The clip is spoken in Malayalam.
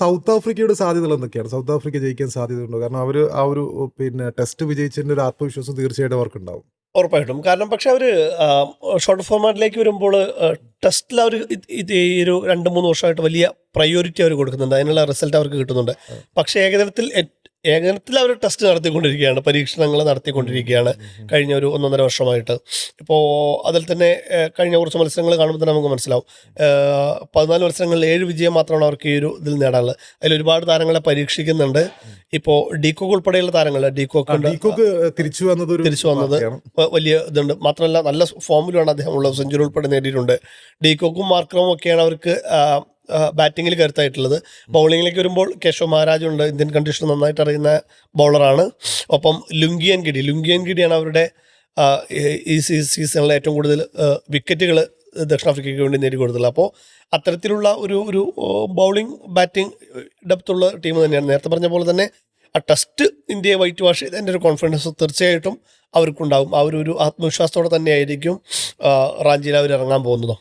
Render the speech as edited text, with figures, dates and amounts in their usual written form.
സൗത്ത് ആഫ്രിക്കയുടെ സാധ്യതകൾ എന്തൊക്കെയാണ്? സൗത്ത് ആഫ്രിക്ക ജയിക്കാൻ സാധ്യതയുണ്ടോ? കാരണം അവർ ആ ഒരു ടെസ്റ്റ് വിജയിച്ചതിൻ്റെ ഒരു ആത്മവിശ്വാസം തീർച്ചയായിട്ടും അവർക്കുണ്ടാവും. ഉറപ്പായിട്ടും. കാരണം പക്ഷെ അവർ ഷോർട്ട് ഫോർമാറ്റിലേക്ക് വരുമ്പോൾ ടെസ്റ്റിൽ അവർ ഇത് ഈ ഒരു 2-3 വർഷമായിട്ട് വലിയ പ്രയോറിറ്റി അവർ കൊടുക്കുന്നുണ്ട്. അതിനുള്ള റിസൾട്ട് അവർക്ക് കിട്ടുന്നുണ്ട്. പക്ഷേ ഏകദിനത്തിൽ അവർ ടെസ്റ്റ് നടത്തിക്കൊണ്ടിരിക്കുകയാണ്, പരീക്ഷണങ്ങൾ നടത്തിക്കൊണ്ടിരിക്കുകയാണ് കഴിഞ്ഞ ഒരു 1.5 വർഷമായിട്ട്. ഇപ്പോൾ അതിൽ തന്നെ കഴിഞ്ഞ കുറച്ച് മത്സരങ്ങൾ കാണുമ്പോൾ തന്നെ നമുക്ക് മനസ്സിലാവും. 14 മത്സരങ്ങളിൽ 7 വിജയം മാത്രമാണ് അവർക്ക് ഈ ഒരു ഇതിൽ നേടാനുള്ളത്. അതിൽ ഒരുപാട് താരങ്ങളെ പരീക്ഷിക്കുന്നുണ്ട്. ഇപ്പോൾ ഡീകോക്ക് ഉൾപ്പെടെയുള്ള താരങ്ങൾ, ഡീകോക്ക് തിരിച്ചു വന്നത് വലിയ ഇതുണ്ട്. മാത്രമല്ല നല്ല ഫോമിലുമാണ് അദ്ദേഹം ഉള്ളത്, സെഞ്ചുറി ഉൾപ്പെടെ നേടിയിട്ടുണ്ട്. ഡീകോക്കും മാർക്രമും ഒക്കെയാണ് അവർക്ക് ബാറ്റിങ്ങിൽ കരുത്തായിട്ടുള്ളത്. ബൗളിങ്ങിലേക്ക് വരുമ്പോൾ കേശവ് മഹാരാജുണ്ട്, ഇന്ത്യൻ കണ്ടീഷൻ നന്നായിട്ട് അറിയുന്ന ബൗളറാണ്. ഒപ്പം ലുങ്കിയൻ ഗിഡിയാണ് അവരുടെ ഈ സീസണിലെ ഏറ്റവും കൂടുതൽ വിക്കറ്റുകൾ ദക്ഷിണാഫ്രിക്കയ്ക്ക് വേണ്ടി നേടിക്കൊടുത്തുള്ളത്. അപ്പോൾ അത്തരത്തിലുള്ള ഒരു ബൗളിംഗ് ബാറ്റിംഗ് ഡെപ്തുള്ള ടീം തന്നെയാണ്. നേരത്തെ പറഞ്ഞ പോലെ തന്നെ ആ ടെസ്റ്റ് ഇന്ത്യയെ വൈറ്റ് വാഷ് ചെയ്തതിൻ്റെ ഒരു കോൺഫിഡൻസ് തീർച്ചയായിട്ടും അവർക്കുണ്ടാകും. ആ ഒരു ആത്മവിശ്വാസത്തോടെ തന്നെയായിരിക്കും റാഞ്ചിയിൽ അവർ ഇറങ്ങാൻ പോകുന്നതും.